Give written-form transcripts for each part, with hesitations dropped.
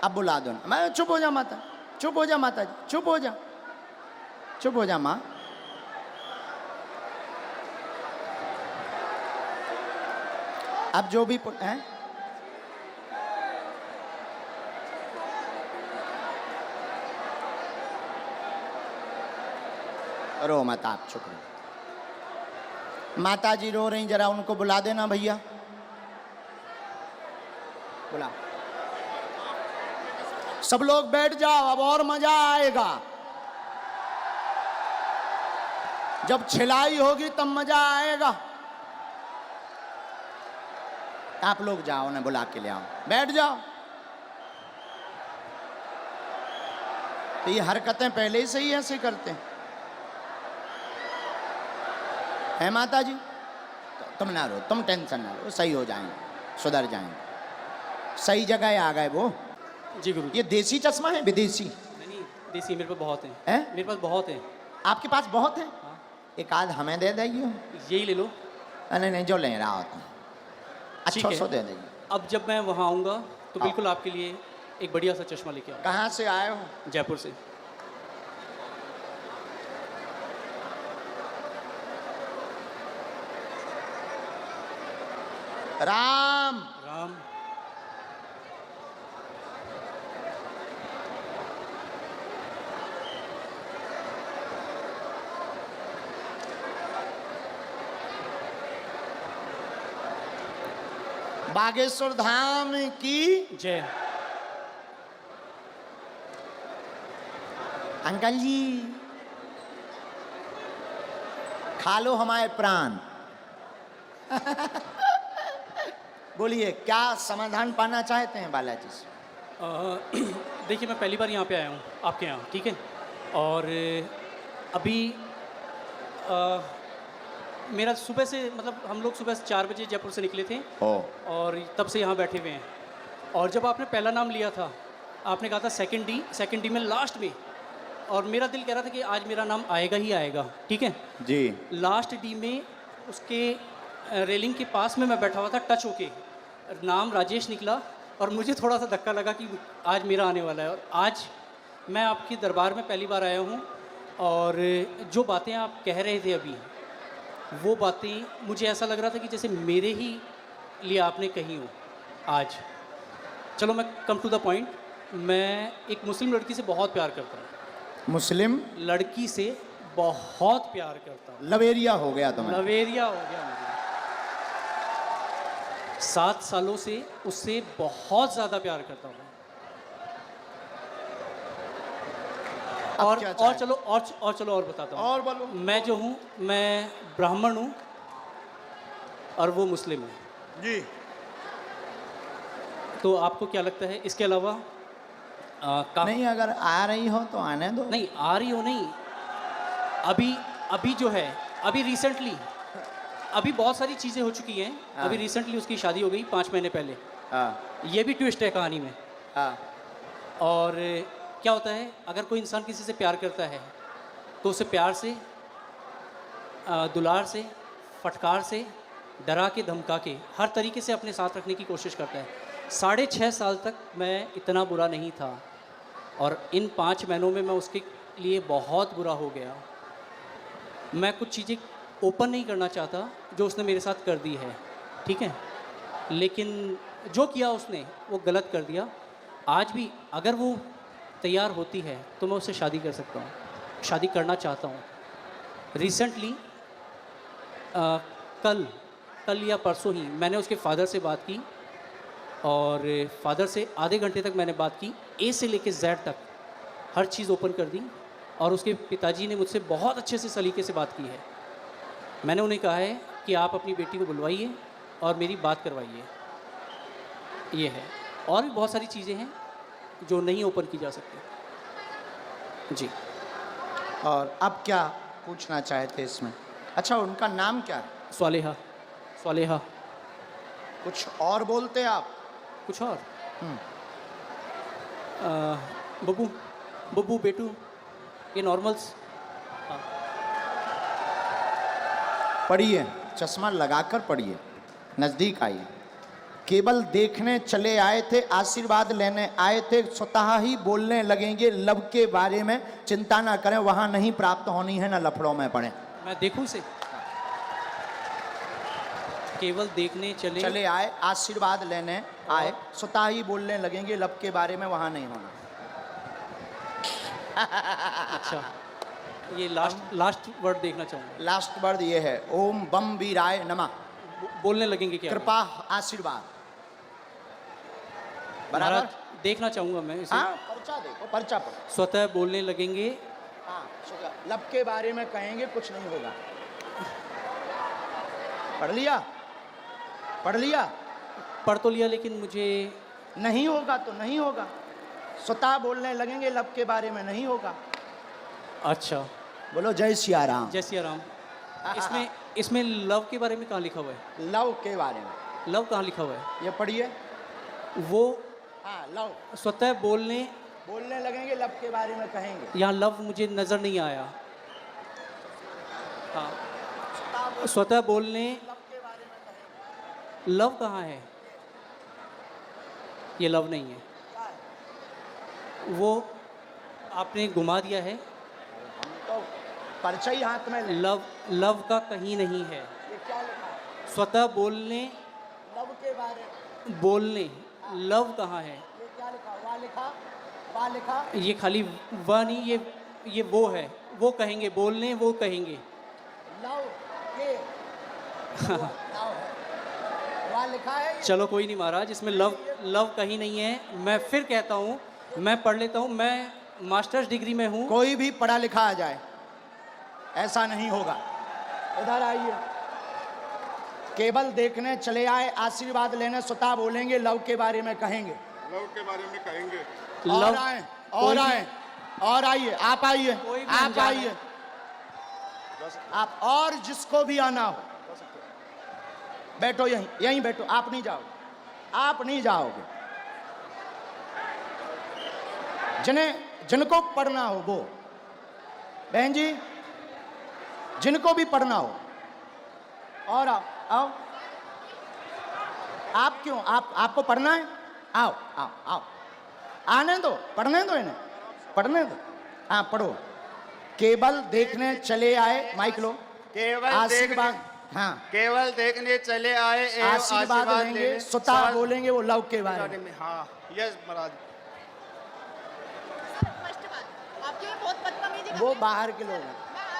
अब बुला दो ना। मैं चुप हो जा माता, चुप हो जा माता जी, चुप हो जा, चुप हो जा माँ। अब जो भी हैं, रो मत आप, चुप रहो। माता जी रो रही, जरा उनको बुला देना भैया, बुला। सब लोग बैठ जाओ, अब और मजा आएगा। जब छिलाई होगी तब मजा आएगा। आप लोग जाओ, उन्हें बुला के ले आओ, बैठ जाओ। तो ये हरकतें पहले ही से ही ऐसे करते हैं, है माता जी? तो तुम ना रो, तुम टेंशन ना लो, सही हो जाएंगे, सुधर जाएंगे। सही जगह आ गए वो। जी गुरु। ये देसी चश्मा है विदेशी? नहीं, देसी मेरे पास बहुत है। हैं? मेरे पास बहुत है। आपके पास बहुत है? हाँ। एक आध हमें दे देगी। यही ले लो। नहीं नहीं, जो ले रहा हो तुम अच्छा सो दे देगी। अब जब मैं वहाँ आऊँगा तो बिल्कुल आपके लिए एक बढ़िया सा चश्मा लेके आऊँगा। कहाँ से आए हो? जयपुर से। राम राम। बागेश्वर धाम की जय। अंकल जी खा लो हमारे प्राण। बोलिए, क्या समाधान पाना चाहते हैं बालाजी से? देखिए, मैं पहली बार यहाँ पे आया हूँ आपके यहाँ, ठीक है? और अभी मेरा सुबह से, मतलब हम लोग सुबह 4 बजे जयपुर से निकले थे और तब से यहाँ बैठे हुए हैं। और जब आपने पहला नाम लिया था, आपने कहा था सेकंड डी में लास्ट में, और मेरा दिल कह रहा था कि आज मेरा नाम आएगा ही आएगा, ठीक है जी। लास्ट डी में उसके रेलिंग के पास में मैं बैठा हुआ था, टच होके नाम राजेश निकला और मुझे थोड़ा सा धक्का लगा कि आज मेरा आने वाला है। और आज मैं आपके दरबार में पहली बार आया हूँ और जो बातें आप कह रहे थे अभी, वो बातें मुझे ऐसा लग रहा था कि जैसे मेरे ही लिए आपने कही हो आज। चलो मैं कम टू द पॉइंट। मैं एक मुस्लिम लड़की से बहुत प्यार करता हूँ। मुस्लिम लड़की से बहुत प्यार करता हूँ। लवेरिया हो गया तुम्हें? लवेरिया हो गया मुझे। 7 सालों से उससे बहुत ज़्यादा प्यार करता हूँ। और चलो और बताता हूँ। और बोलो। मैं जो हूँ, मैं ब्राह्मण हूँ और वो मुस्लिम है जी। तो आपको क्या लगता है इसके अलावा? नहीं, अगर आ रही हो तो आने दो। नहीं आ रही हो, नहीं अभी जो है, अभी रिसेंटली अभी बहुत सारी चीज़ें हो चुकी हैं। अभी रिसेंटली उसकी शादी हो गई 5 महीने पहले। ये भी ट्विस्ट है कहानी में। और क्या होता है, अगर कोई इंसान किसी से प्यार करता है तो उसे प्यार से, दुलार से, फटकार से, डरा के, धमका के, हर तरीके से अपने साथ रखने की कोशिश करता है। 6.5 साल तक मैं इतना बुरा नहीं था और इन 5 महीनों में मैं उसके लिए बहुत बुरा हो गया। मैं कुछ चीज़ें ओपन नहीं करना चाहता जो उसने मेरे साथ कर दी है, ठीक है? लेकिन जो किया उसने वो गलत कर दिया। आज भी अगर वो तैयार होती है तो मैं उससे शादी कर सकता हूँ, शादी करना चाहता हूँ। रिसेंटली कल या परसों ही मैंने उसके फादर से बात की और फादर से आधे घंटे तक मैंने बात की, ए से लेके जेड तक हर चीज़ ओपन कर दी। और उसके पिताजी ने मुझसे बहुत अच्छे से सलीके से बात की है। मैंने उन्हें कहा है कि आप अपनी बेटी को बुलवाइए और मेरी बात करवाइए। ये है, और भी बहुत सारी चीज़ें हैं जो नहीं ओपन की जा सकती। जी। और अब क्या पूछना चाहते इसमें? अच्छा, उनका नाम क्या है? स्वालेहा। कुछ और बोलते आप? कुछ और? बब्बू, बेटू, ये नॉर्मल्स। पढ़िए, चश्मा लगाकर पढ़िए, नज़दीक आइए। केवल देखने चले आए थे, आशीर्वाद लेने आए थे, स्वतः ही बोलने लगेंगे लव के बारे में। चिंता ना करें, वहां नहीं प्राप्त होनी है, ना लफड़ों में पड़े। मैं देखूं से केवल देखने चले आए, आशीर्वाद लेने आए, स्वतः ही बोलने लगेंगे लव के बारे में, वहां नहीं होना। अच्छा, ये लास्ट वर्ड देखना चाहूँगा। लास्ट वर्ड ये है, ओम बम वीराय नमः। बोलने लगेंगे क्या? कृपा, आशीर्वाद। महाराज बराबर, देखना चाहूँगा मैं इसे। हाँ, पर्चा देखो, पर्चा पढ़ो। स्वतः बोलने लगेंगे। हाँ, लब के बारे में कहेंगे, कुछ नहीं होगा। पढ़ लिया, पढ़ लिया। पढ़ तो लिया, लेकिन मुझे नहीं होगा तो नहीं होगा। स्वतः बोलने लगेंगे लब के बारे में, नहीं होगा। अच्छा, बोलो जय सिया राम। जय सिया राम। इसमें लव के बारे में कहाँ लिखा हुआ है? लव के बारे में लव कहाँ लिखा हुआ है? ये पढ़िए। वो हाँ, लव स्वतः बोलने लगेंगे, लब के बारे में कहेंगे। यहाँ लव मुझे नजर नहीं आया। हाँ, स्वतः बोलने, लव कहाँ है? ये लव नहीं है, वो आपने घुमा दिया है। तो पर्चा ही हाथ में ले। लव का कहीं नहीं है। ये क्या लिखा है? स्वतः बोलने, लव के बारे में बोलने, लव कहाँ है? ये क्या लिखा? वा लिखा, वा लिखा। ये खाली वह नहीं, ये वो है, वो कहेंगे, बोलने वो कहेंगे। लव के लव है, वा लिखा है। चलो कोई नहीं महाराज, इसमें लव कहीं नहीं है। मैं फिर कहता हूँ, मैं पढ़ लेता हूँ। मैं मास्टर्स डिग्री में हूँ। कोई भी पढ़ा लिखा आ जाए, ऐसा नहीं होगा। इधर आइए। केवल देखने चले आए, आशीर्वाद लेने, स्वतः बोलेंगे लव के बारे में कहेंगे। लव के बारे में कहेंगे। और आए, और आए, और आइए, आप आइए, कोई भी आप अनजान आइए, आप, और जिसको भी आना हो बैठो, यहीं यहीं बैठो। आप नहीं जाओगे, आप नहीं जाओगे। जिनको पढ़ना हो वो, बहन जी, जिनको भी पढ़ना हो, और आओ आओ। आप क्यों, आपको पढ़ना है? आओ आओ आओ, आने दो, पढ़ने दो इन्हें, पढ़ने दो। हाँ, पढ़ो। केवल देखने चले आए, माइक लो। केवल आशीर्वाद, हाँ, केवल देखने चले आए एवं आशीर्वाद लेंगे, स्वतः बोलेंगे वो लव के बारे में। हाँ, यस महाराज। आपके लिए बहुत बदतमीजी वो बाहर के लोग हैं,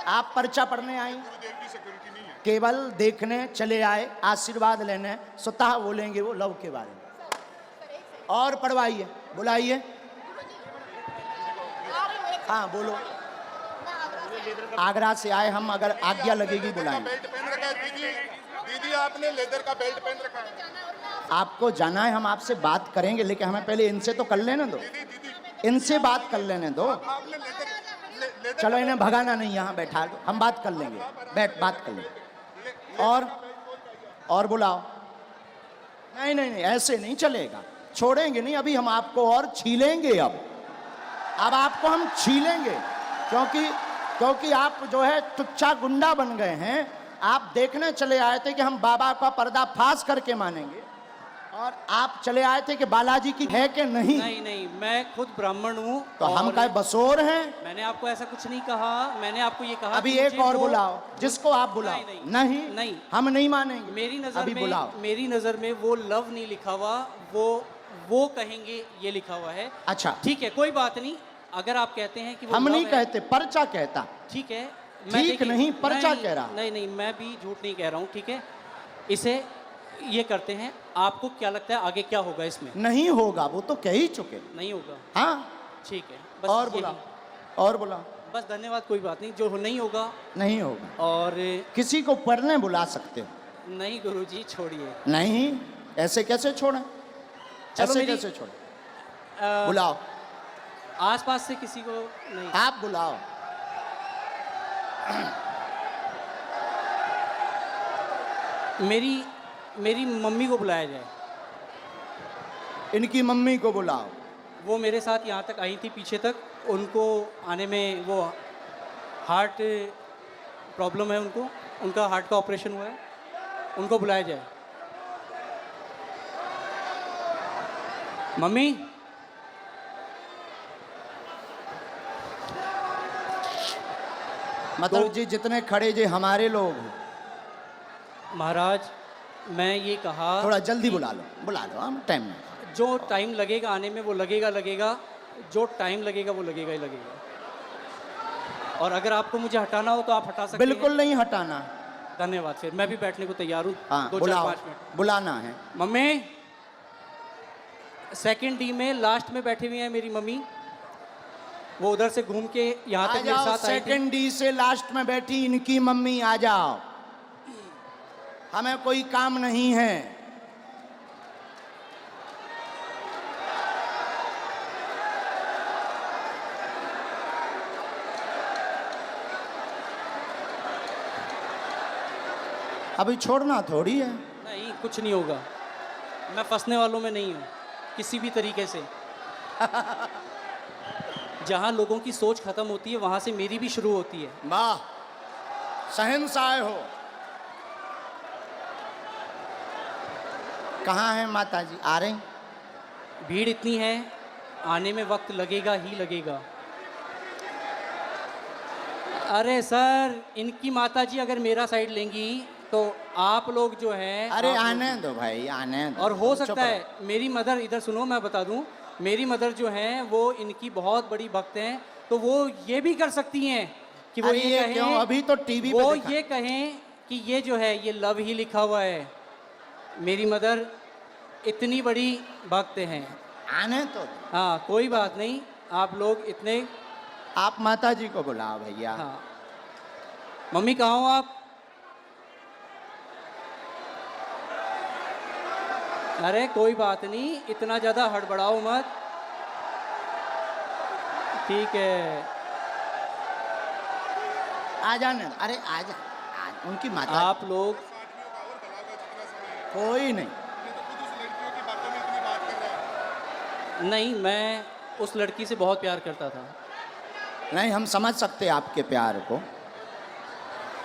आप पर्चा पढ़ने आई। गुरुदेव की सिक्योरिटी नहीं है। केवल देखने चले आए, आशीर्वाद लेने, स्वतः बोलेंगे वो लव के बारे में। और पढ़वाइए, बुलाइए। हाँ, बोलो। आगरा से आए हम, अगर आज्ञा लगेगी बुलाएंगे। बेल्ट पहन रखा है दीदी। दीदी आपने लेदर का बेल्ट पहन रखा है। आपको जाना है, हम आपसे बात करेंगे, लेकिन हमें पहले इनसे तो कर लेने दो, इनसे बात कर लेने दो। आपने लेदर चलो इन्हें भगाना नहीं, यहाँ बैठा दो, हम बात कर लेंगे, बैठ बात कर लेंगे। और बुलाओ। नहीं नहीं नहीं, ऐसे नहीं चलेगा, छोड़ेंगे नहीं। अभी हम आपको और छीलेंगे। अब आपको हम छीलेंगे, क्योंकि आप जो है तुच्छा गुंडा बन गए हैं। आप देखने चले आए थे कि हम बाबा का पर्दाफाश करके मानेंगे, और आप चले आए थे कि बालाजी की है कि नहीं। नहीं नहीं, मैं खुद ब्राह्मण हूँ। तो हम क्या बसोर हैं? मैंने आपको ऐसा कुछ नहीं कहा। मैंने आपको ये कहा अभी कि एक मुझे और वो- बुलाओ, जिसको आप बुलाओ। नहीं, नहीं नहीं। हम नहीं मानेंगे। मेरी नजर अभी में, बुलाओ। मेरी नजर में वो लव नहीं लिखा हुआ, वो कहेंगे ये लिखा हुआ है। अच्छा, ठीक है, कोई बात नहीं। अगर आप कहते हैं कि वो हम love नहीं है, कहते, पर्चा कहता। ठीक है। ठीक नहीं, पर्चा कह रहा। नहीं नहीं, मैं भी झूठ नहीं कह रहा हूँ। ठीक है, इसे ये करते हैं। आपको क्या लगता है आगे क्या होगा इसमें? नहीं होगा, वो तो कह ही चुके। नहीं होगा। हाँ, ठीक है, बस और यही। बुलाओ, और बुलाओ। बस धन्यवाद, कोई बात नहीं। जो नहीं होगा, नहीं होगा। और किसी को पढ़ने बुला सकते हो? नहीं गुरुजी, छोड़िए। नहीं, ऐसे कैसे छोड़ें? चलो ऐसे मेरी- कैसे छोड़ें? बुलाओ, आसपास से किसी को नहीं। आप बुलाओ। मेरी मम्मी को बुलाया जाए। इनकी मम्मी को बुलाओ। वो मेरे साथ यहाँ तक आई थी, पीछे तक। उनको आने में वो हार्ट प्रॉब्लम है, उनका हार्ट का ऑपरेशन हुआ है। उनको बुलाया जाए। मम्मी मतलब जी जितने खड़े जे हमारे लोग हैं। महाराज, मैं ये कहा थोड़ा जल्दी बुला लो हम टाइम में। जो टाइम लगेगा आने में वो लगेगा, जो टाइम लगेगा वो लगेगा ही लगेगा। और अगर आपको मुझे हटाना हो तो आप हटा सकते बिल्कुल नहीं हटाना। हैं। धन्यवाद। फिर मैं भी बैठने को तैयार हूँ। हाँ 2 4 बुलाओ, 5 मिनट। बुलाना है। मम्मी, सेकंड डी में लास्ट में बैठी हुई है मेरी मम्मी। वो उधर से घूम के यहाँ आ तक मेरे जाओ, साथ आई थी। सेकंड डी से लास्ट में बैठी इनकी मम्मी, आ जाओ, हमें कोई काम नहीं है। अभी छोड़ना थोड़ी है। नहीं, कुछ नहीं होगा। मैं फंसने वालों में नहीं हूँ किसी भी तरीके से। जहाँ लोगों की सोच खत्म होती है वहाँ से मेरी भी शुरू होती है। वाह, शहंशाह हो। कहाँ है माता जी? आ रही? भीड़ इतनी है, आने में वक्त लगेगा ही लगेगा। अरे सर, इनकी माताजी अगर मेरा साइड लेंगी तो आप लोग जो हैं, अरे आप लोग- आने दो भाई, आने दो। और हो चुप सकता रहो। है मेरी मदर, इधर सुनो मैं बता दूं, मेरी मदर जो हैं वो इनकी बहुत बड़ी भक्त हैं, तो वो ये भी कर सकती हैं कि वो अरे ये ये कहें, क्यों? अभी तो टीवी पे वो दिखा- ये कहें कि ये जो है ये लव ही लिखा हुआ है। मेरी मदर इतनी बड़ी भक्त हैं। आने तो दो। हाँ, कोई बात नहीं, आप लोग इतने। आप माता जी को बुलाओ भैया। हाँ, मम्मी कहाँ हो आप? अरे कोई बात नहीं, इतना ज़्यादा हड़बड़ाओ मत। ठीक है, आ जाने दो। अरे आ जा, उनकी माता। आप लोग कोई नहीं। नहीं, मैं उस लड़की से बहुत प्यार करता था। नहीं, हम समझ सकते हैं आपके प्यार को।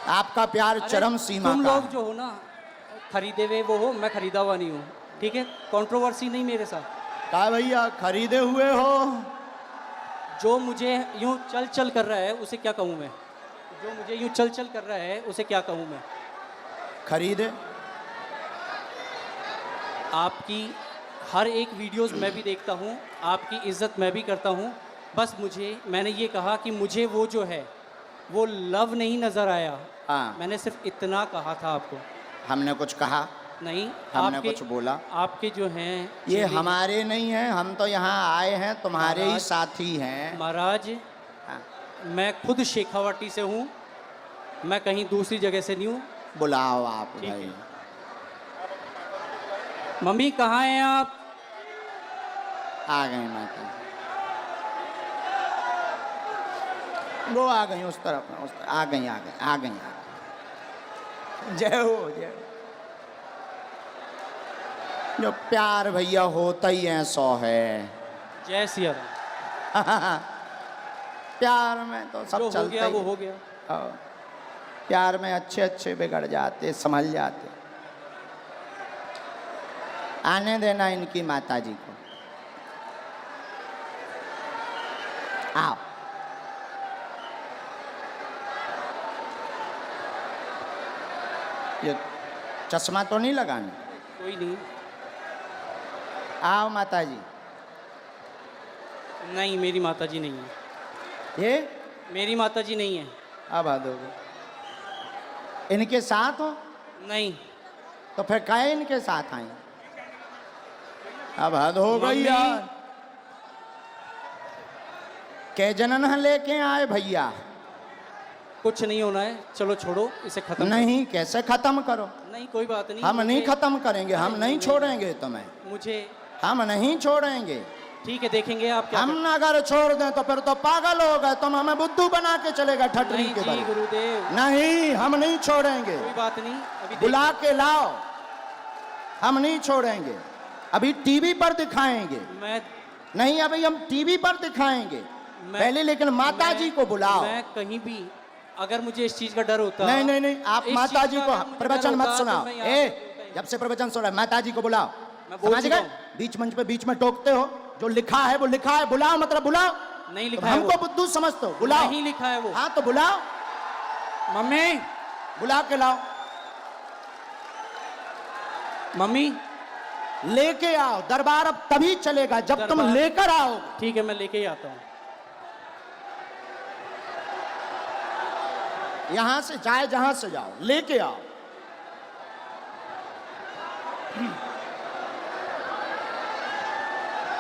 आपका प्यार अरे, चरम सीमा तुम का लोग है। जो हो ना, खरीदे हुए वो हो, मैं खरीदा हुआ नहीं हूँ। ठीक है, कंट्रोवर्सी नहीं मेरे साथ। कहा भैया खरीदे हुए हो? जो मुझे यूँ चल चल कर रहा है उसे क्या कहूँ मैं? जो मुझे यूँ चल चल कर रहा है उसे क्या कहूँ मैं? खरीदे। आपकी हर एक वीडियोस मैं भी देखता हूँ, आपकी इज्जत मैं भी करता हूँ। बस मैंने ये कहा कि मुझे वो जो है वो लव नहीं नज़र आया। हाँ, मैंने सिर्फ इतना कहा था आपको। हमने कुछ कहा? नहीं, हमने आपके कुछ बोला? आपके जो हैं ये चेहरे- हमारे नहीं हैं, हम तो यहाँ आए हैं, तुम्हारे ही महाराज- साथी हैं। महाराज, हाँ, मैं खुद शेखावाटी से हूँ, मैं कहीं दूसरी जगह से नहीं हूँ। बुलाओ आप ठीक भाई। है। मम्मी कहाँ हैं आप? आ गए माता। वो आ गई उस तरफ, आ गई। जय हो, जय हो। जो प्यार भैया होता ही है 100 है। जय सिया राम। प्यार में तो सब जो हो चलता गया ही वो है। हो गया। हाँ, प्यार में अच्छे अच्छे बिगड़ जाते, संभल जाते। आने देना इनकी माता जी को। आओ। ये चश्मा तो नहीं लगाना? कोई नहीं। आओ माता जी। नहीं, मेरी माताजी नहीं है। ये मेरी माताजी नहीं है। अब हद हो गई। इनके साथ हो नहीं। तो फिर काहे इनके साथ आई? अब हद हो गई मम्मी। यार। के जनन लेके आए भैया? कुछ नहीं होना है, चलो छोड़ो इसे खत्म। नहीं, कैसे खत्म करो? नहीं, कोई बात नहीं। हम नहीं मुझे- खत्म करेंगे, हम नहीं छोड़ेंगे तुम्हें, मुझे हम नहीं छोड़ेंगे। ठीक है, देखेंगे आप क्या हम अगर छोड़ दें तो फिर तो पागल हो गए, तुम हमें बुद्धू बना के चलेगा करते हैं। ठटरी नहीं के जी बल। गुरुदेव, नहीं, हम नहीं छोड़ेंगे। कोई बात नहीं। अभी बुला के लाओ, हम नहीं छोड़ेंगे। अभी टीवी पर दिखाएंगे। मैं नहीं, अभी हम टीवी पर दिखाएंगे मैं- पहले, लेकिन माता मैं- जी को बुलाओ। मैं कहीं भी, अगर मुझे इस चीज का डर होता। नहीं, आप इस माता चीज़ जी का को अगर मुझे प्रवचन डर मत होता, सुनाओ। तो मैं यहाँ पे जब से प्रवचन सुना, माता जी को बुलाओ। मैं बोल समझ चुका गए? हूँ। बीच मंच पे बीच में टोकते हो, जो लिखा है वो लिखा है, बुलाओ मतलब बुलाओ। नहीं लिखा अब है हमको वो। बुद्धू समझते हो, बुलाओ। नहीं लिखा है वो। हाँ तो बुलाओ, मम्मी, बुला के लाओ, मम्मी। लेके आओ। दरबार अब तभी चलेगा जब तुम दरबार- लेकर आओ। ठीक है, मैं लेके ही आता हूँ। यहां से चाहे जहां से जाओ, लेके आओ।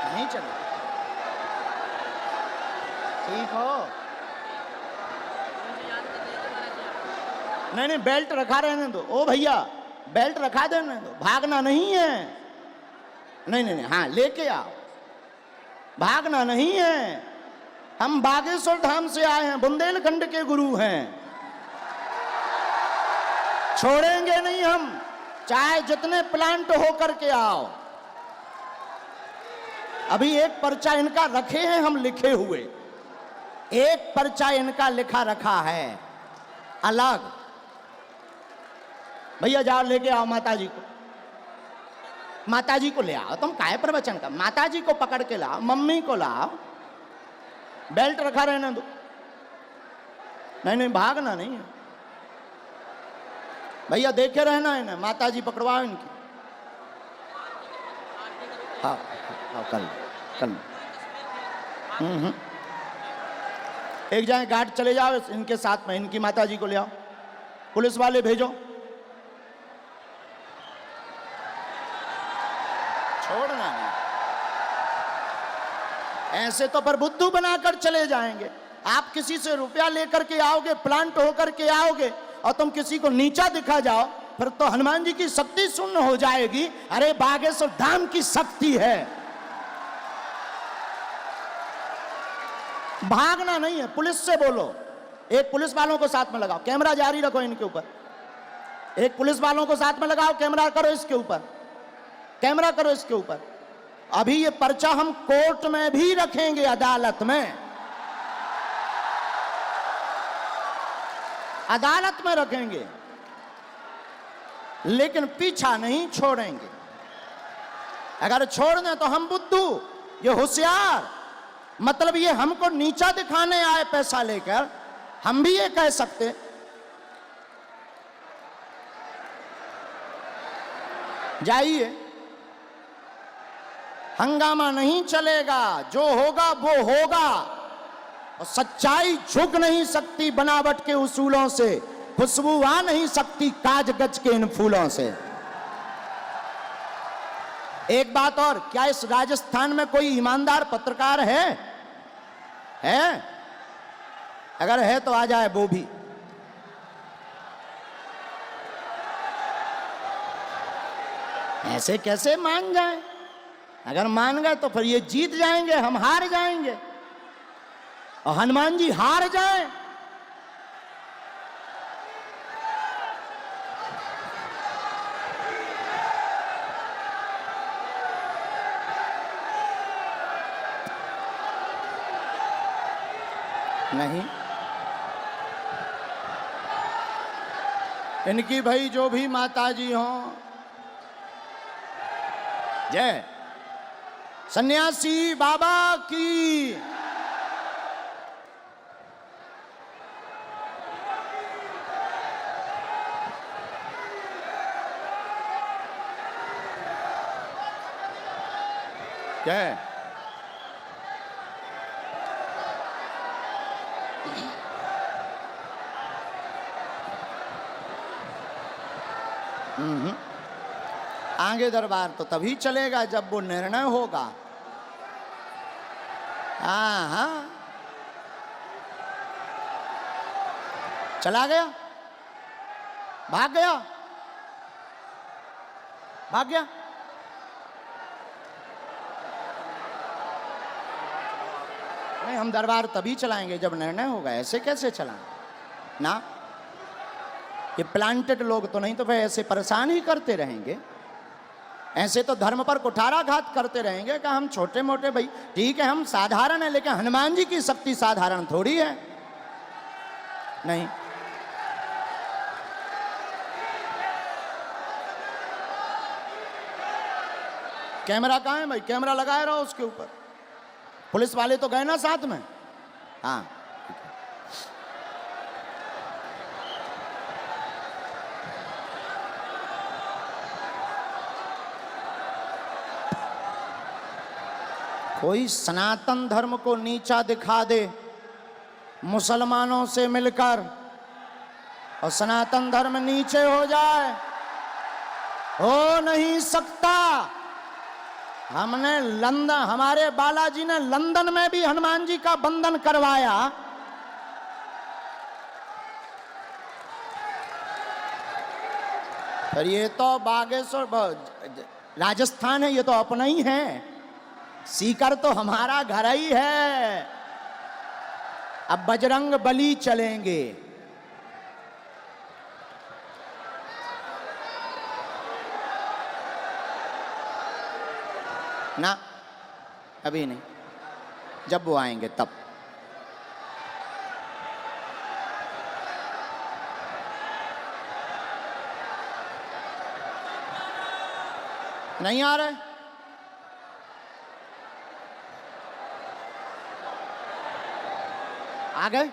नहीं चले, ठीक हो? नहीं नहीं, बेल्ट रखा रहने दो। ओ भैया, बेल्ट रखा देने दो, भागना नहीं है। नहीं नहीं नहीं, हाँ लेके आओ, भागना नहीं है। हम बागेश्वर धाम से आए हैं, बुंदेलखंड के गुरु हैं, छोड़ेंगे नहीं हम, चाहे जितने प्लांट होकर के आओ। अभी एक पर्चा इनका रखे हैं हम लिखे हुए, एक पर्चा इनका लिखा रखा है अलग। भैया जाओ लेके आओ माता जी को, माता जी को ले आओ। तुम काहे प्रवचन का, माता जी को पकड़ के लाओ, मम्मी को लाओ, बेल्ट रखा रहने दो। नहीं नहीं, भागना नहीं है भैया, देखे रहना है ना, माता जी पकड़वाओ इनकी। हाँ हाँ, कल कल एक जाए गार्ड चले जाओ इनके साथ में, इनकी माता जी को ले आओ, पुलिस वाले भेजो। छोड़ना नहीं, ऐसे तो पर बुद्धू बनाकर चले जाएंगे। आप किसी से रुपया लेकर के आओगे, प्लांट होकर के आओगे, और तुम किसी को नीचा दिखा जाओ, फिर तो हनुमान जी की शक्ति शून्य हो जाएगी। अरे बागेश्वर धाम की शक्ति है, भागना नहीं है। पुलिस से बोलो, एक पुलिस वालों को साथ में लगाओ, कैमरा जारी रखो इनके ऊपर, एक पुलिस वालों को साथ में लगाओ, कैमरा करो इसके ऊपर, कैमरा करो इसके ऊपर। अभी ये पर्चा हम कोर्ट में भी रखेंगे, अदालत में, अदालत में रखेंगे, लेकिन पीछा नहीं छोड़ेंगे। अगर छोड़ दें तो हम बुद्धू, ये होशियार, मतलब ये हमको नीचा दिखाने आए पैसा लेकर, हम भी ये कह सकते। जाइए, हंगामा नहीं चलेगा, जो होगा वो होगा, और सच्चाई झुक नहीं सकती बनावट के उसूलों से, खुशबू आ नहीं सकती काज गज के इन फूलों से। एक बात और, क्या इस राजस्थान में कोई ईमानदार पत्रकार है? अगर है तो आ जाए वो भी। ऐसे कैसे मान जाए? अगर मान गए तो फिर ये जीत जाएंगे, हम हार जाएंगे, और हनुमान जी हार जाए। नहीं, इनकी भाई जो भी माता जी हों, जय सन्यासी बाबा की। जय आगे दरबार तो तभी चलेगा जब वो निर्णय होगा। हाँ हाँ, चला गया, भाग गया, भाग गया। नहीं, हम दरबार तभी चलाएंगे जब निर्णय होगा, ऐसे कैसे चलाएं ना। ये प्लांटेड लोग तो नहीं तो फिर ऐसे परेशान ही करते रहेंगे, ऐसे तो धर्म पर कुठाराघात करते रहेंगे कि हम छोटे मोटे भाई, ठीक है हम साधारण है, लेकिन हनुमान जी की शक्ति साधारण थोड़ी है। नहीं, कैमरा कहाँ है भाई? कैमरा लगाए रहो उसके ऊपर। पुलिस वाले तो गए ना साथ में? हाँ, कोई सनातन धर्म को नीचा दिखा दे मुसलमानों से मिलकर और सनातन धर्म नीचे हो जाए, हो नहीं सकता। हमने लंदन, हमारे बालाजी ने लंदन में भी हनुमान जी का बंधन करवाया। पर ये तो बागेश्वर राजस्थान है, ये तो अपना ही है। सीकर तो हमारा घर ही है। अब बजरंग बली चलेंगे। ना, अभी नहीं, जब वो आएंगे तब। नहीं आ रहे? आ गए?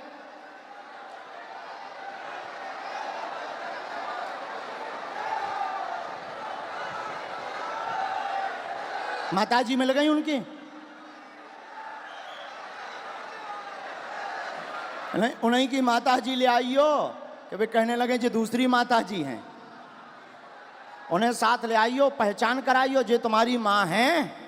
माताजी मिल गई उनकी? नहीं, उन्हीं की माताजी ले आइयो कि वे कहने लगे जो दूसरी माताजी हैं। उन्हें साथ ले आइयो, पहचान कराइयो जो तुम्हारी माँ हैं।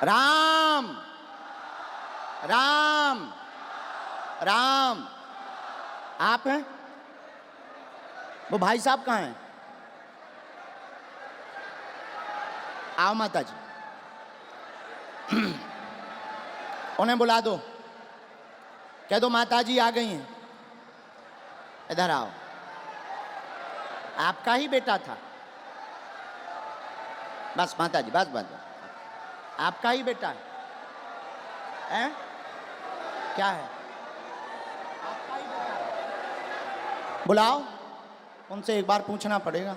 राम राम राम। आप हैं? वो भाई साहब कहाँ हैं? आओ माता जी, उन्हें बुला दो, कह दो माता जी आ गई हैं, इधर आओ। आपका ही बेटा था? बस माता जी, बस बस बस, आपका ही बेटा है? हैं? क्या है? आपका ही बेटा है? बुलाओ, उनसे एक बार पूछना पड़ेगा।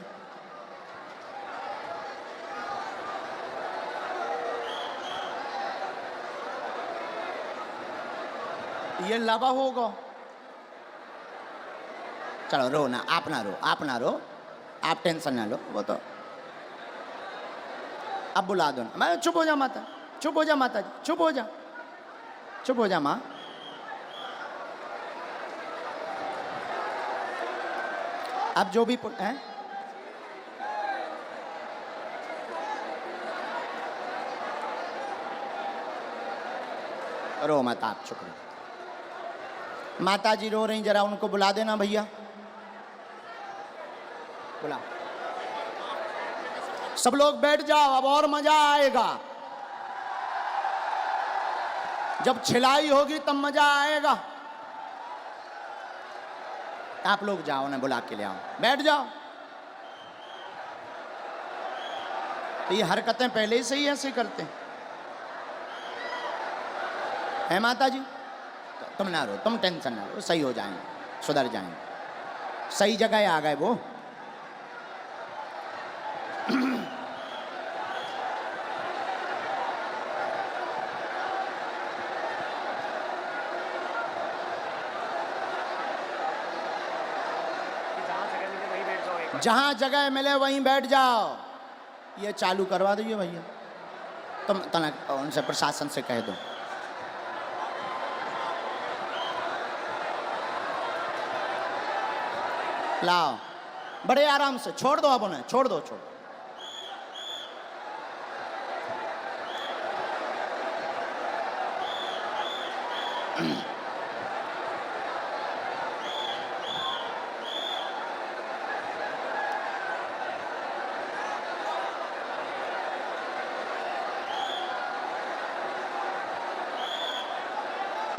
ये लबा होगा। चलो रो ना, आप ना रो, आप ना रो, आप टेंशन ना लो। वो तो अब बुला दो ना। मैं चुप हो जा माता, चुप हो जा माता जी, चुप हो जा, चुप हो जा माँ। अब जो भी हैं, रो मत, आप चुप रहो। माता जी रो रही, जरा उनको बुला देना भैया, बुला। सब लोग बैठ जाओ, अब और मजा आएगा। जब छिलाई होगी तब मजा आएगा। आप लोग जाओ ना, बुला के ले आओ, बैठ जाओ। तो ये हरकतें पहले से ही ऐसे करते हैं माता जी। तुम ना रो, तुम टेंशन ना लो, सही हो जाएंगे, सुधर जाएंगे। सही जगह आ गए वो। जहां जगह मिले वहीं बैठ जाओ। ये चालू करवा दीजिए भैया, तुम तना उनसे प्रशासन से कह दो। लाओ, बड़े आराम से छोड़ दो, अब उन्हें छोड़ दो, छोड़।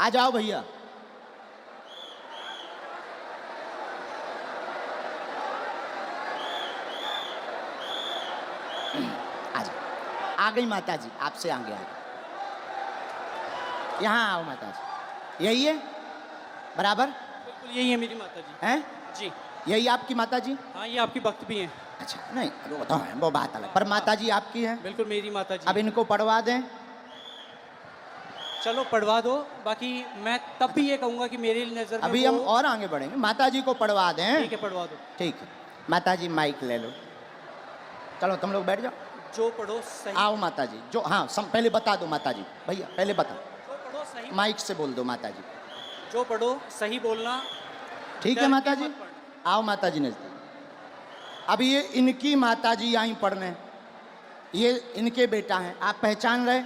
आ जाओ भैया। आ गई माता जी, आपसे आगे आ गई। यहाँ आओ माता जी, यही है बराबर बिल्कुल यही है मेरी माता जी। हैं? जी यही आपकी माता जी? हाँ, ये आपकी भक्त भी हैं। अच्छा नहीं वो तो है, वो बात अलग, पर माता जी आपकी है। बिल्कुल मेरी माता जी। अब इनको पढ़वा दें। चलो पढ़वा दो, बाकी मैं तब भी ये कहूँगा कि मेरी नज़र में अभी वो- हम और आगे बढ़ेंगे, माता जी को पढ़वा दें। ठीक है, पढ़वा दो। ठीक है माता जी, माइक ले लो, चलो तुम लोग बैठ जाओ। जो पढ़ो सही, आओ माता जी, जो हाँ पहले बता दो माता जी, भैया पहले बता, जो पढ़ो सही, माइक से बोल दो माता जी। जो पढ़ो सही बोलना। ठीक है डर माता के जी, मत पढ़ना। आओ माता जी नजदीक। अब ये इनकी माता जी आई पढ़ने, ये इनके बेटा हैं, आप पहचान रहे,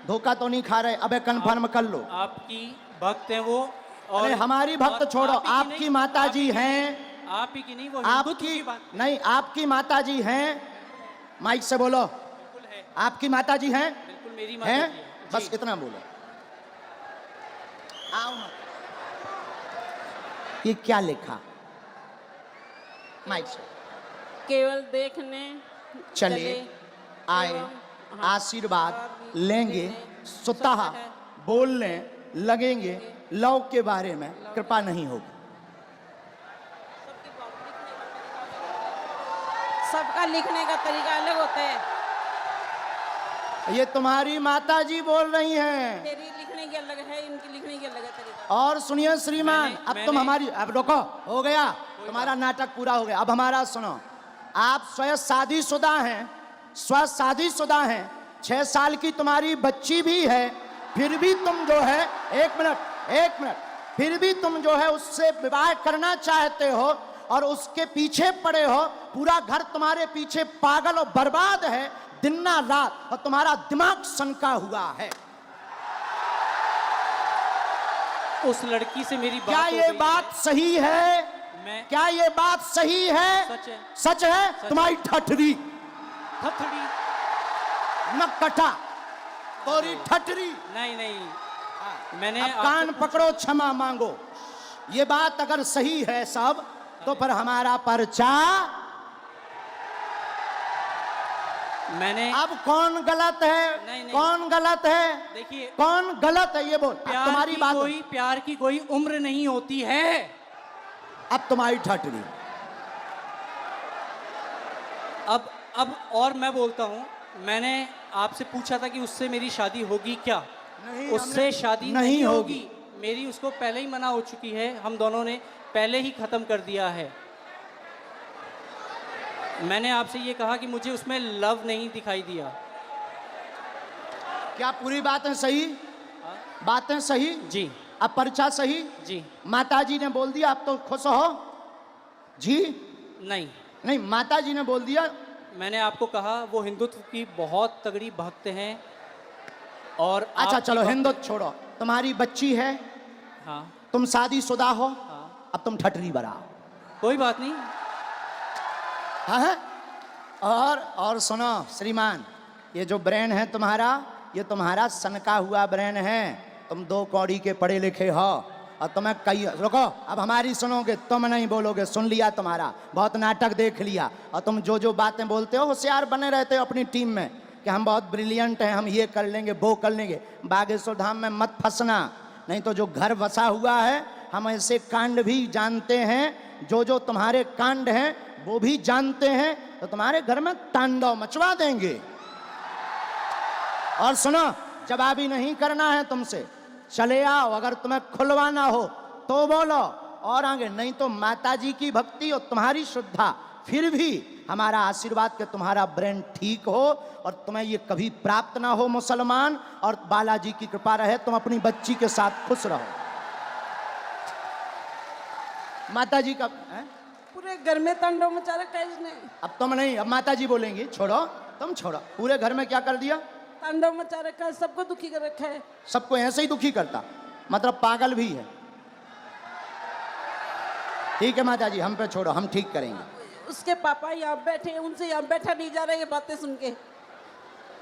धोखा तो नहीं खा रहे? अबे कन्फर्म कर लो। आपकी भक्त हैं वो, और अरे हमारी भक्त और छोड़ो, आप ही की आपकी नहीं, माता आप जी ही की हैं, नहीं, आप ही की नहीं, वो हिंदुत्व आपकी की बात नहीं, आपकी माता जी हैं, माइक से बोलो, बिल्कुल है। आपकी माता जी हैं, बिल्कुल मेरी माता हैं? जी है। बस जी। इतना बोलो। आओ माता। ये क्या लिखा? माइक से केवल देखने चले आए, एवं आशीर्वाद लेंगे, स्वतः स्वतः बोलने लगेंगे, लव के बारे में कृपा नहीं होगी। सबका लिखने का तरीका अलग होता है। ये तुम्हारी माता जी बोल रही हैं। तेरी लिखने की अलग है, इनकी लिखने की अलग है तरीका। और सुनिए श्रीमान, मैंने- अब तुम मैंने- हमारी, अब रोको, हो गया तुम्हारा नाटक पूरा हो गया, अब हमारा सुनो। आप स्वयं शादीशुदा हैं, स्व शादीशुदा हैं, 6 साल की तुम्हारी बच्ची भी है, फिर भी तुम जो है, एक मिनट, फिर भी तुम जो है उससे विवाह करना चाहते हो और उसके पीछे पड़े हो, पूरा घर तुम्हारे पीछे पागल और बर्बाद है दिन ना रात, और तुम्हारा दिमाग सनका हुआ है। उस लड़की से मेरी बात क्या हो ये गई बात सही है? मैं क्या ये बात सही है? सच है। सच है? तुम्हारी ठठरी थथड़ी नकटा, तोरी ठठरी। नहीं नहीं, मैंने अब आपसे कान पकड़ो, क्षमा मांगो। ये बात अगर सही है सब, तो फिर हमारा पर्चा। मैंने अब कौन गलत है? नहीं, नहीं। कौन गलत है? देखिए, कौन गलत है ये बोल। अब तुम्हारी बात, प्यार की कोई उम्र नहीं होती है। अब तुम्हारी ठठरी। अब और मैं बोलता हूँ, मैंने आपसे पूछा था कि उससे मेरी शादी होगी क्या? नहीं, उससे हमने- शादी नहीं नहीं होगी। होगी। मेरी उसको पहले ही मना हो चुकी है, हम दोनों ने पहले ही खत्म कर दिया है। मैंने आपसे ये कहा कि मुझे उसमें लव नहीं दिखाई दिया। क्या पूरी बातें सही? बातें सही? जी अब पर्चा सही? जी माताजी ने बोल दिया, आप तो खुश हो जी? नहीं, नहीं, माताजी ने बोल दिया। मैंने आपको कहा वो हिंदुत्व की बहुत तगड़ी भक्त हैं। और अच्छा आपकी चलो भक्त- हिंदुत्व छोड़ो, तुम्हारी बच्ची है, हाँ तुम शादीशुदा हो, हाँ, अब तुम ठठरी बनाओ। कोई बात नहीं। हाँ है? और सुनो श्रीमान, ये जो ब्रेन है तुम्हारा, ये तुम्हारा सनका हुआ ब्रेन है। तुम 2 कौड़ी के पढ़े लिखे हो, और तुम्हें कई, रुको, अब हमारी सुनोगे, तुम नहीं बोलोगे, सुन लिया तुम्हारा, बहुत नाटक देख लिया, और तुम जो जो बातें बोलते हो होशियार बने रहते हो अपनी टीम में कि हम बहुत ब्रिलियंट हैं, हम ये कर लेंगे वो कर लेंगे। बागेश्वर धाम में मत फंसना, नहीं तो जो घर बसा हुआ है, हम ऐसे कांड भी जानते हैं, जो तुम्हारे कांड हैं वो भी जानते हैं, तो तुम्हारे घर में तांडव मचवा देंगे। और सुनो, जवाबी नहीं करना है तुमसे, चले आओ, अगर तुम्हें खुलवाना हो तो बोलो, और आगे नहीं तो माताजी की भक्ति और तुम्हारी श्रद्धा, फिर भी हमारा आशीर्वाद कि तुम्हारा ब्रेन ठीक हो और तुम्हें ये कभी प्राप्त ना हो मुसलमान, और बालाजी की कृपा रहे, तुम अपनी बच्ची के साथ खुश रहो। माताजी का है? पूरे घर में तांडव मचा रखा है इसने। अब तुम नहीं, अब माताजी बोलेंगी, छोड़ो, तुम छोड़ो। पूरे घर में क्या कर दिया? तांडव मचा रखा है, सबको दुखी कर रखा है। सबको ऐसे ही दुखी करता, मतलब पागल भी है। ठीक है माताजी, हम पे छोड़ो, हम ठीक करेंगे। उसके पापा यहाँ बैठे हैं, उनसे यहाँ बैठा नहीं जा रहा ये बातें सुन के।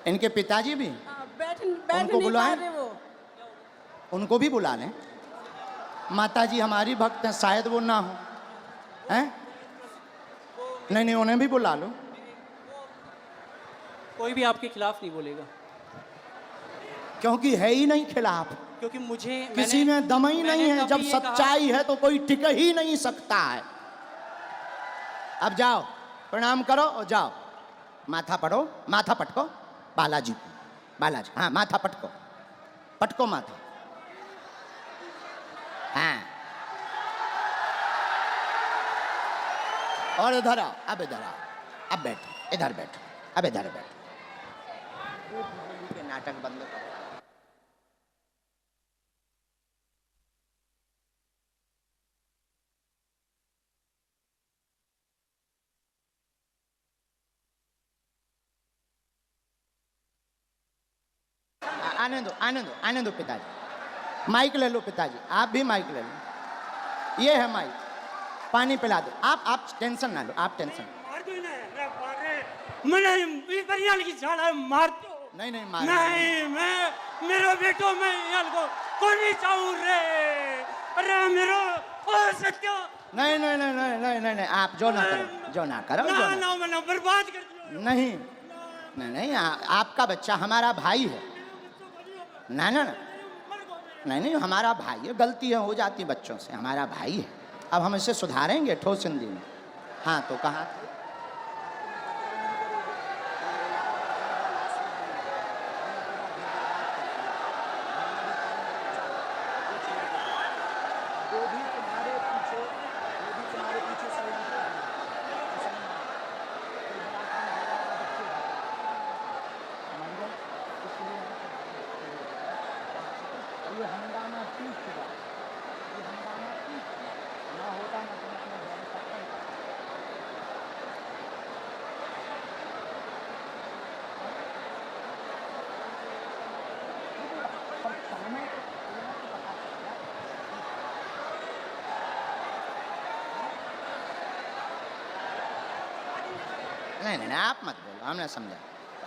इनके पिताजी भी, हाँ, बैठ उनको नहीं पा बुलाएं? रहे वो। उनको भी बुला लें। माताजी हमारी भक्त हैं, शायद वो ना हो, हैं? नहीं नहीं, उन्हें भी बुला लो। कोई भी आपके खिलाफ नहीं बोलेगा, क्योंकि है ही नहीं खिलाफ, क्योंकि मुझे किसी में दम ही नहीं है। जब कभी ये कहा- सच्चाई है तो कोई टिक ही नहीं सकता है। अब जाओ, प्रणाम करो और जाओ, माथा पढ़ो, माथा पटको बालाजी, बालाजी, हाँ माथा पटको, पटको माथा, हाँ। और इधर आओ, अब इधर आओ, अब बैठो, इधर बैठो, अब इधर बैठो। के नाटक बंद करो। आने दो, आने दो, आने दो पिताजी। माइक ले लो पिताजी, आप भी माइक ले लो, ये है माइक, पानी पिला दो। आप टेंशन ना लो, आप टेंशन मार नहीं नहीं मार नहीं, मैं मेरो बेटो मैं इनको कोनी चाहूं रे, अरे मेरो ओ सत्यो नहीं नहीं नहीं नहीं नहीं नहीं नहीं, आप जो ना करो, जो ना करो, जो ना ना। ना मैंने बर्बाद कर दिया। नहीं नहीं नहीं, आपका बच्चा हमारा भाई है। ना ना ना, नहीं नहीं, हमारा भाई है, गलती है हो जाती बच्चों से, हमारा भाई है। अब हम इसे सुधारेंगे ठोस हिंदी में। हाँ तो कहाँ नहीं नहीं, आप मत बोलो, हमने समझा।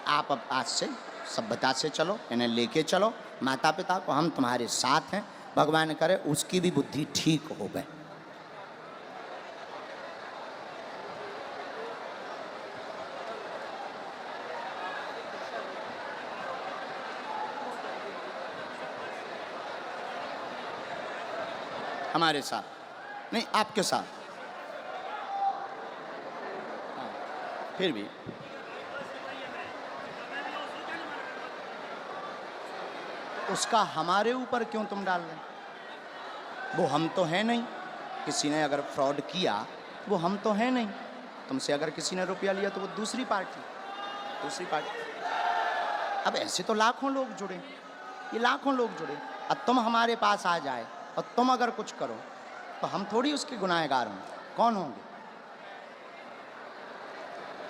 आप अब आज से सभ्यता से चलो, इन्हें लेके चलो, माता पिता को, हम तुम्हारे साथ हैं। भगवान करे उसकी भी बुद्धि ठीक हो गए। हमारे साथ नहीं, आपके साथ। हाँ, फिर भी उसका हमारे ऊपर क्यों तुम डाल रहे? वो हम तो हैं नहीं। किसी ने अगर फ्रॉड किया वो हम तो हैं नहीं। तुमसे अगर किसी ने रुपया लिया तो वो दूसरी पार्टी। अब ऐसे तो लाखों लोग जुड़े, ये लाखों लोग जुड़े। अब तुम हमारे पास आ जाए और तुम अगर कुछ करो तो हम थोड़ी उसके गुनाहगार होंगे। कौन होंगे?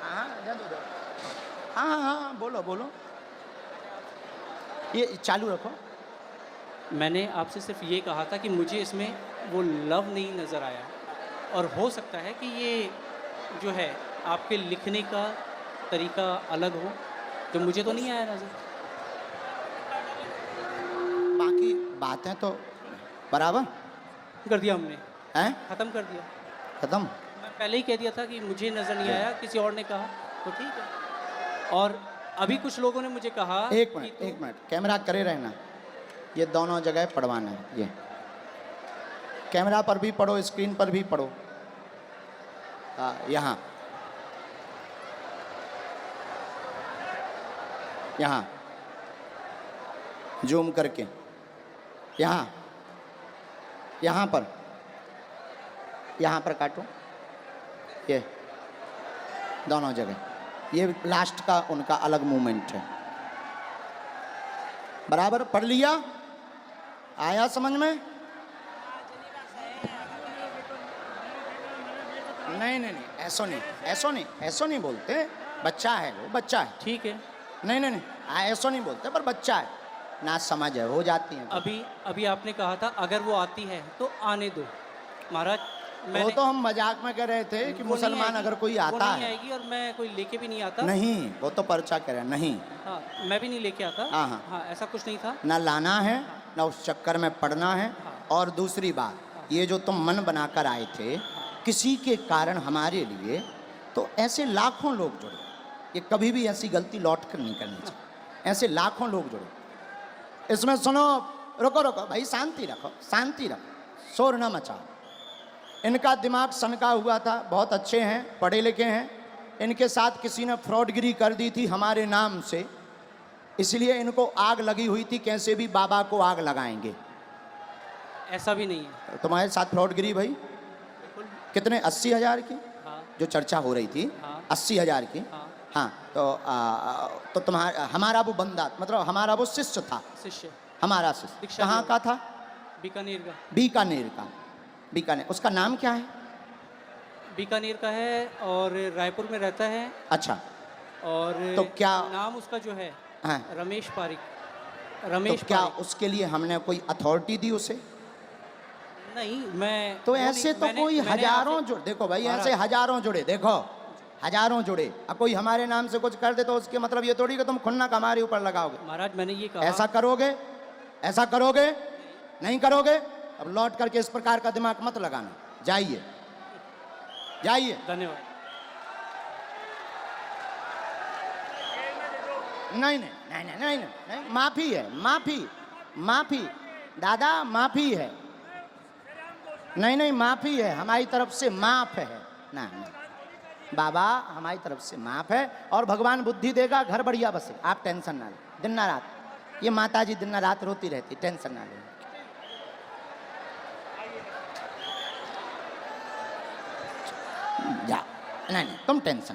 हाँ हाँ हाँ हाँ, बोलो बोलो, ये चालू रखो। मैंने आपसे सिर्फ ये कहा था कि मुझे इसमें वो लव नहीं नज़र आया, और हो सकता है कि ये जो है आपके लिखने का तरीका अलग हो, जो मुझे तो नहीं आया नज़र। बाकी बातें तो बराबर कर दिया हमने, हैं, ख़त्म कर दिया। खत्म। मैं पहले ही कह दिया था कि मुझे नज़र नहीं आया, किसी और ने कहा तो ठीक है। और अभी कुछ लोगों ने मुझे कहा एक कि मिनट, एक मिनट, कैमरा करे रहना। ये दोनों जगह पढ़वाना है। ये कैमरा पर भी पढ़ो, स्क्रीन पर भी पढ़ो। यहाँ यहाँ जूम करके, यहाँ यहाँ पर काटो। ये दोनों जगह, ये लास्ट का उनका अलग मूवमेंट है। बराबर पढ़ लिया? आया समझ में? नहीं नहीं नहीं, ऐसो नहीं बोलते। बच्चा है वो, बच्चा है। ठीक है। नहीं नहीं नहीं, ऐसो नहीं बोलते, पर बच्चा है ना, समझ है, हो जाती है। अभी आपने कहा था अगर वो आती है तो आने दो। महाराज वो तो हम मजाक में कह रहे थे कि मुसलमान अगर कोई आता नहीं है। आएगी, और मैं कोई लेके भी नहीं आता। नहीं, वो तो पर्चा कह रहे हैं। नहीं, हाँ, मैं भी नहीं लेके आता। हाँ, हाँ। हाँ, ऐसा कुछ नहीं था। ना लाना है ना उस चक्कर में पड़ना है। और दूसरी बात, ये जो तुम मन बनाकर आए थे किसी के कारण हमारे लिए, तो ऐसे लाखों लोग जुड़े। ये कभी भी ऐसी गलती लौट कर नहीं करनी चाहिए। ऐसे लाखों लोग जुड़े। इसमें सुनो, रुको रुको भाई, शांति रखो, शांति रखो, शोर न मचाओ। इनका दिमाग सनका हुआ था, बहुत अच्छे हैं, पढ़े लिखे हैं। इनके साथ किसी ने फ्रॉडगिरी कर दी थी हमारे नाम से, इसलिए इनको आग लगी हुई थी, कैसे भी बाबा को आग लगाएंगे। ऐसा भी नहीं है। तुम्हारे साथ फ्रॉडगिरी भाई कितने? 80,000 की हाँ जो चर्चा हो रही थी, हाँ। 80,000 की। हाँ हाँ, तो तुम्हारा, हमारा वो बंदा, मतलब हमारा वो शिष्य था, शिष्य हमारा शिष्य दीक्षा कहाँ लिया। का था? बीकानेर का। बीकानेर का। बीकानेर, उसका नाम क्या है? बीकानेर का है और रायपुर में रहता है। अच्छा, और तो क्या नाम उसका जो है हाँ, रमेश पारिक। तो रमेश क्या पारिक। उसके लिए हमने कोई अथॉरिटी दी उसे? नहीं, मैं तो वो ऐसे नहीं- तो मैंने- कोई मैंने हजारों आपसे- जुड़े, देखो भाई महाराज। ऐसे हजारों जुड़े, देखो हजारों जुड़े। अब कोई हमारे नाम से कुछ कर दे तो उसके मतलब ये थोड़ी कि तुम खुन्नक हमारे ऊपर लगाओगे। महाराज मैंने ये कहा। ऐसा करोगे? ऐसा करोगे? नहीं करोगे? अब लौट करके इस प्रकार का दिमाग मत लगाना। जाइए, जाइए। धन्यवाद। नहीं नहीं नहीं नहीं नहीं नहीं, नहीं। माफी है, माफी, माफी दादा, माफी है। नहीं नहीं, माफी है हमारी तरफ से, माफ है ना, ना बाबा, हमारी तरफ से माफ है। और भगवान बुद्धि देगा, घर बढ़िया बसे, आप टेंशन ना लें। दिन ना रात ये माता जी दिन ना रात रोती रहती, टेंशन ना लें। जा, नहीं नहीं, तुम टेंशन